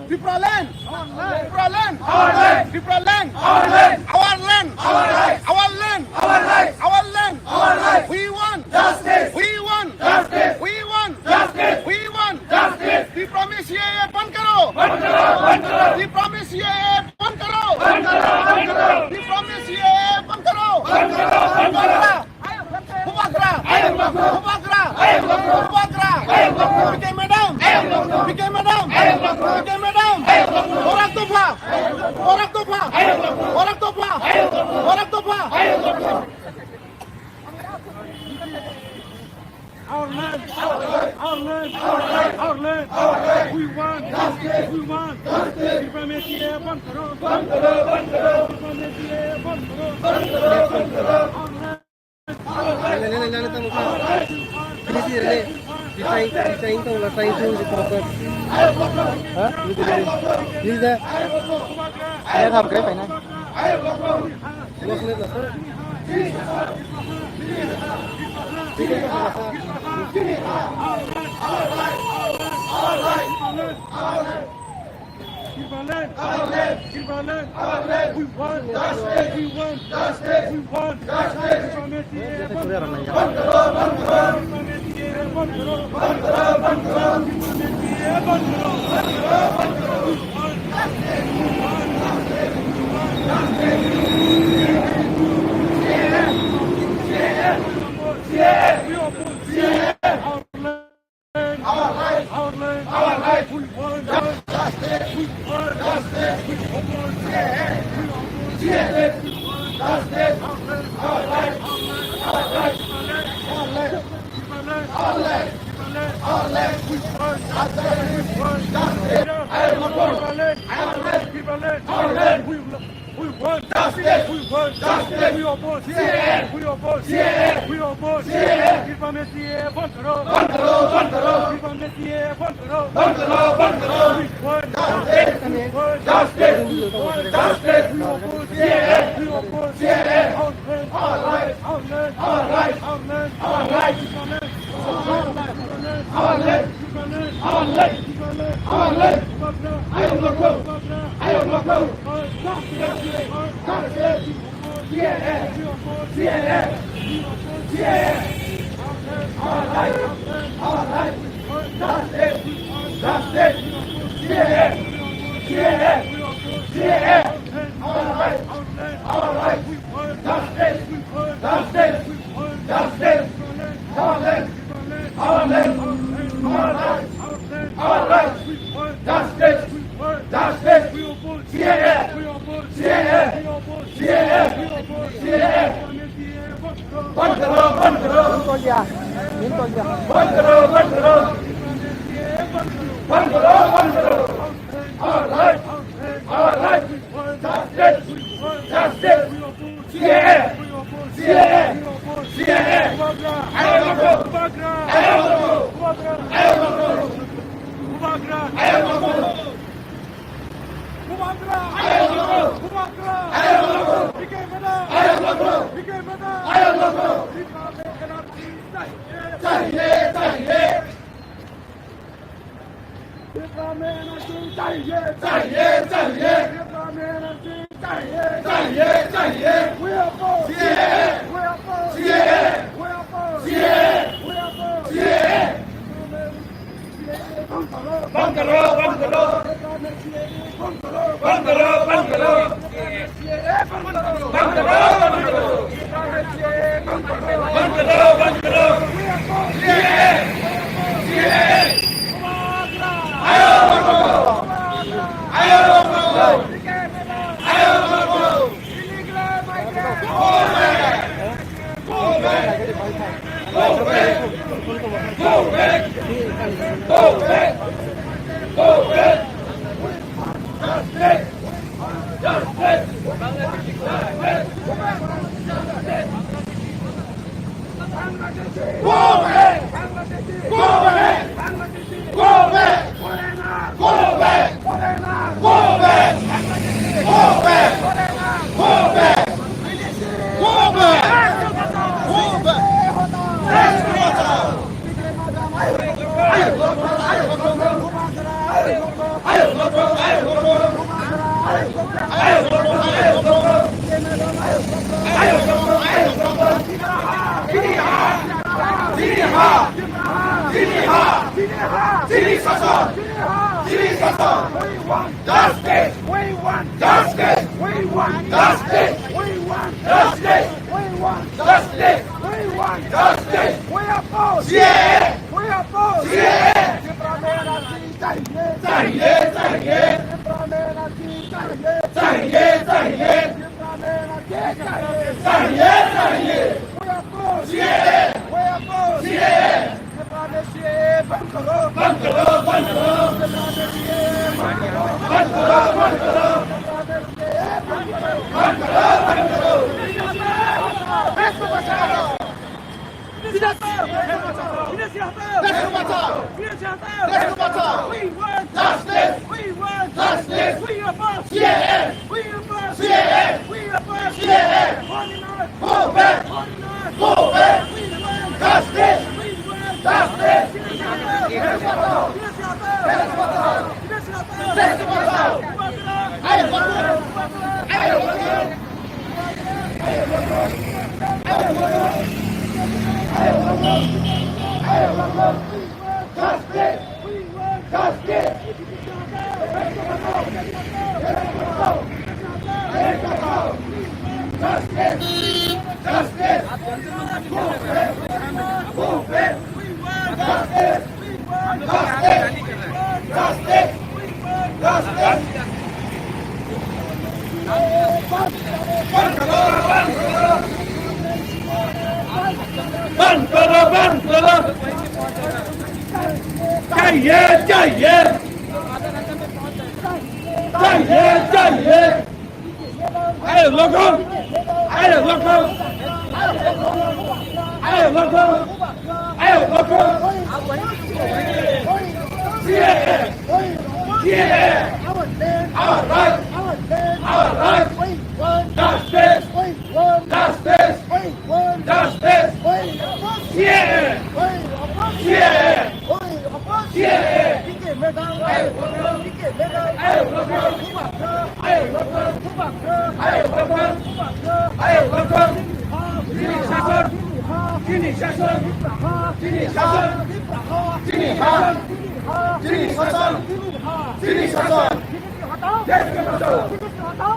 People land, people land, our land, people land, our land, our land, our land, our land, our land, our land, our land. We want justice. We want justice. We want justice. We want justice. We promise ये बंद करो, बंद करो, बंद करो. We promise ये बंद करो, बंद करो, बंद करो. We promise ये बंद करो, बंद करो, बंद करो. Mubakra, Mubakra, Mubakra, Bikin madam, bikin madam, bikin madam. Orang tupa, orang tupa, orang tupa, orang tupa. Our land, our land, our land, our land, our land. We want justice. We want justice. We promise you one crore, one crore, one crore. We promise you one crore, one crore, one crore. Our land. Desain to la sain tu di proper. Ha? Ni da. Ai tham cái phải này. Look lên là sir. We want justice. We want justice. We want justice. We promise you one crore, one crore, one crore. We promise you one crore, one crore, one crore. We promise you one crore, one crore, one crore. We want justice. We want justice. We want justice. We oppose our land, our land, our land. We want justice. We want justice. We oppose justice. We want justice. Our land, our land, our land, our land, our land. We want justice. We want justice. Our land, our land, our land. We want justice. We want justice. We oppose. We oppose. We oppose. We promise you one crore, one crore, one crore. We promise you one crore, one crore, one crore. We want justice. We want justice. We want justice. We oppose. We oppose. Our land, our land, our land, our land, our land. Our land, our land, our land. I am local. I am local. Our life, our life, justice, justice, our life, our life, justice, justice, justice, our life, our life, our life, our life, justice, justice, we oppose, we oppose, we oppose, one crore, one crore, one crore, one crore, one crore, our life, justice, justice, Go back! justice. We want justice. We want justice. We want justice. We want justice. We want justice. We oppose. Yeah. We oppose. Yeah. चाहिए चाहिए चाहिए चाहिए चाहिए चाहिए बंद करो बंद करो बंद करो बंद करो बंद करो बंद करो बंद करो देश को बचाओ देश को बचाओ देश को बचाओ we want justice we want justice we oppose CAA we oppose CAA we oppose CAA go back go back we want justice we want justice देश को बचाओ देश को बचाओ देश को बचाओ आए बचाओ आए बचाओ justice we want justice justice move it we want justice we want justice justice we want justice बंद करो बंद करो चाहिए चाहिए चाहिए चाहिए आए लोगों आए लोगों आए लोगों आए लोगों CAA CAA our right justice justice justice CAA CAA CAA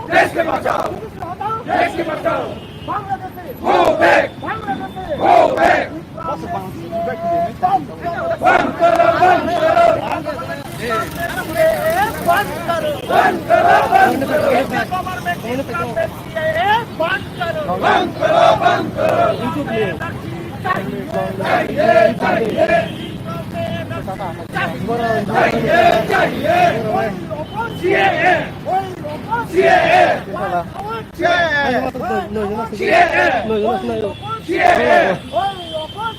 देश के बचाओ देश के बचाओ go back go back बंद करो बंद करो बंद करो बंद करो बंद करो बंद करो बंद करो चाहिए चाहिए चाहिए चाहिए CAA CAA CAA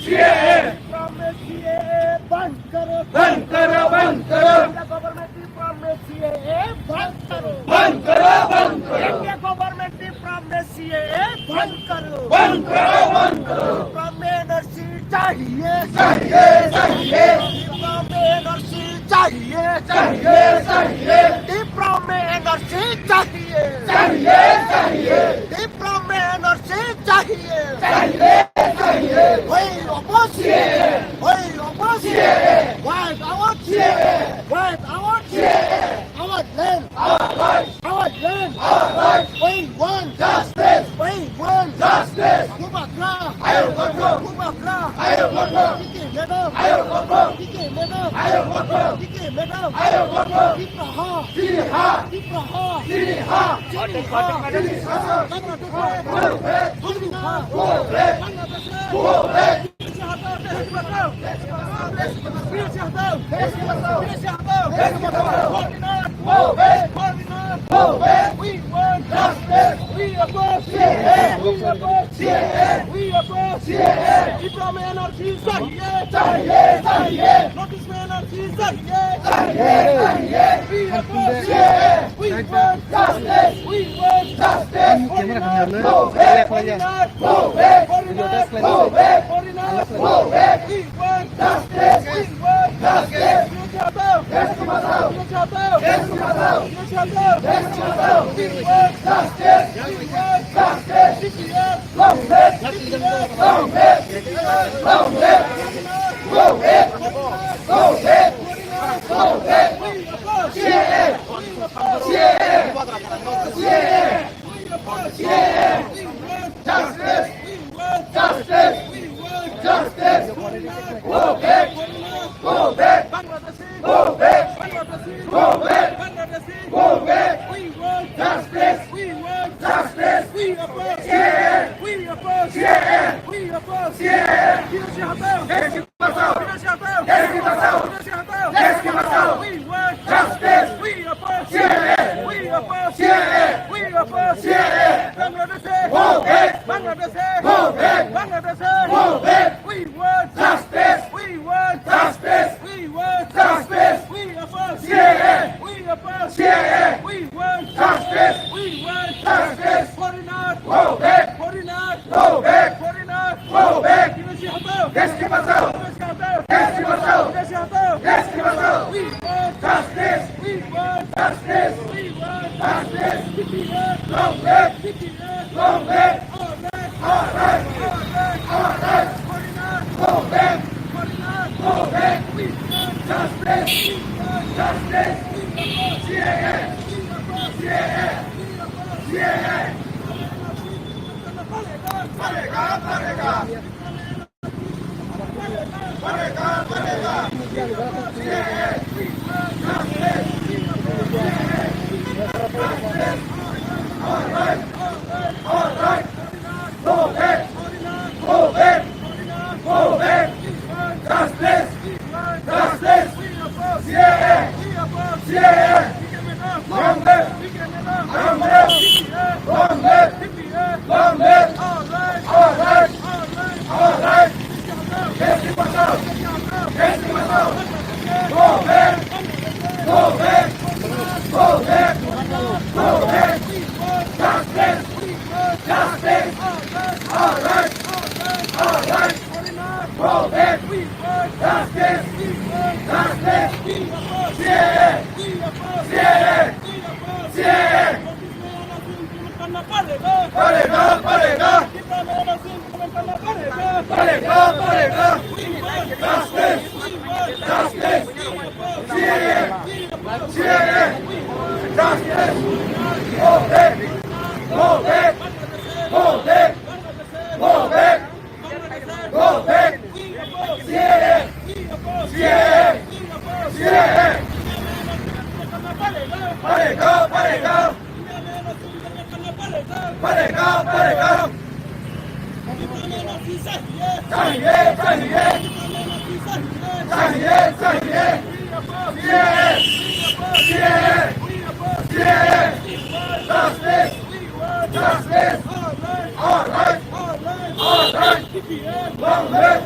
CAA बंद करो बंद करो बंद करो बंद करो बंद करो गवर्नमेंट CAA बंद करो बंद करो बंद करो चाहिए चाहिए चाहिए चाहिए चाहिए चाहिए डिप्लोमे एनर्जी चाहिए चाहिए चाहिए डिप्लोमे एनर्जी चाहिए चाहिए चाहिए वही ऑपोजिट वही opposite white our CAA white our CAA our land our right we want justice we want justice Kubakra ayo bakro Kubakra ayo bakro Dike madam ayo bakro Dike madam ayo bakro Dike madam ayo bakro Dipraha Diriha Dipraha Diriha Diriha we want justice we oppose CAA we oppose CAA we oppose CAA डिप्लोमे energy चाहिए चाहिए चाहिए notice में energy चाहिए चाहिए चाहिए we oppose CAA we want justice we want justice go back go back go back go back we want justice we want justice देश को बचाओ देश को बचाओ देश को बचाओ देश को बचाओ we want justice we want justice go back go back go back go back go back Go back. Go back. We want justice. We want justice. We oppose CNN. We oppose CNN. We oppose CNN. We want justice. We oppose CNN. We oppose CNN. We oppose CNN. Bangladesh. Go back. Bangladesh. Go back. Bangladesh. Go back. We want justice. We want justice. We want justice. We oppose CNN. We oppose CNN. We want justice. We want justice. Foreigner. Go back. Foreigner. Go back. Foreigner. Go back. देश के बचाओ. देश के बचाओ. देश के बचाओ. We want justice. We want justice. We want justice. Go back. Go back. All right. All right. Foreigner. Go back. Foreigner. Go back. We want justice. We want justice. We want CNN. We want CNN. We want CNN. Palega. All right. Go back. Justice. CNN. Long live. All right. Yes, Go back. Justice. All right. Go back. Justice. CNN. Palega. Justice. CNN. Justice. Go back. CNN. Palega. चाहिए Justice. All right. Long live.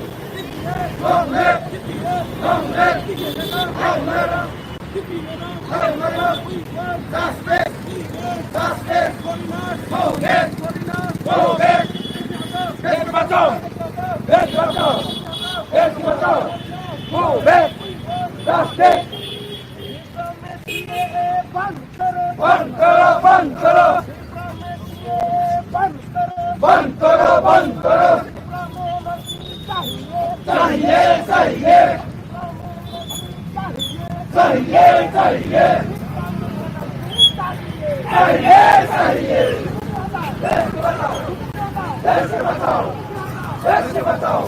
Justice. Go back. Let's go. Go back. Justice. बंद करो चाहिए देश के बचाओ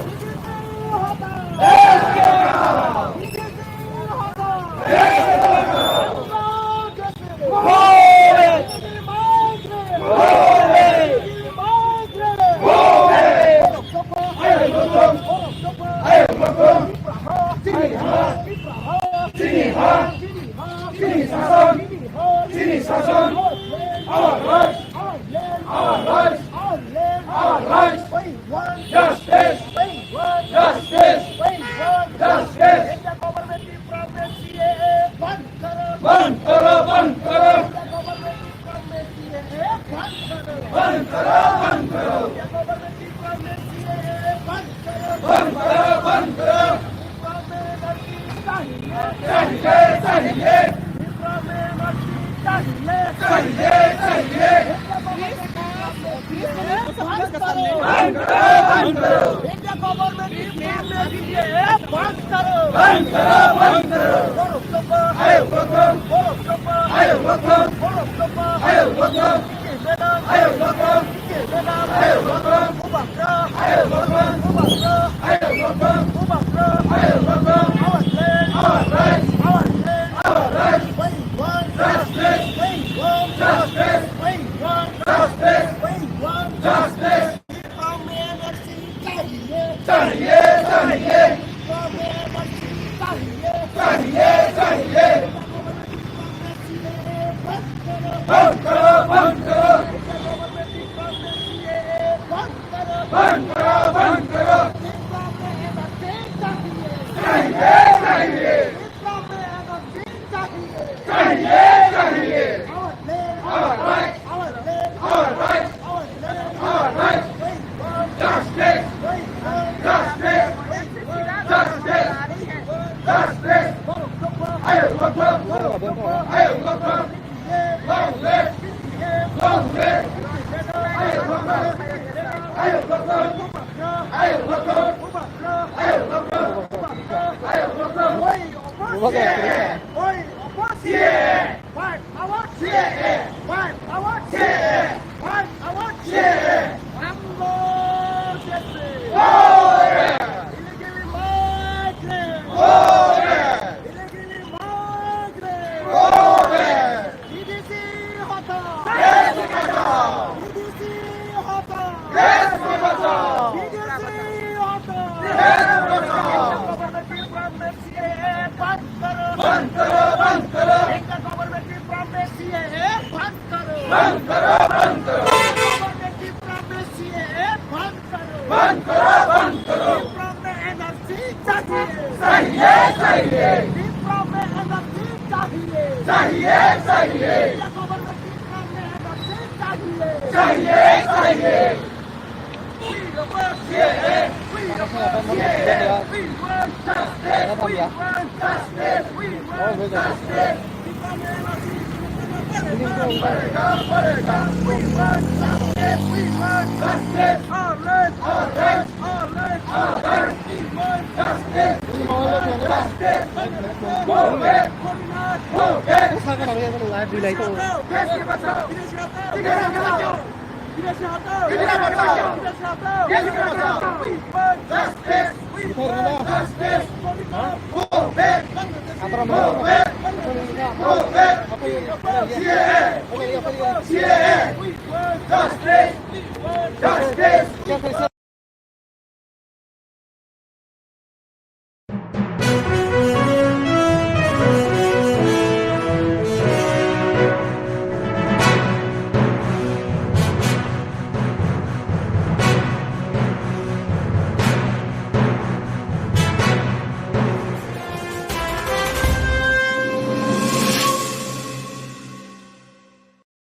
Justice!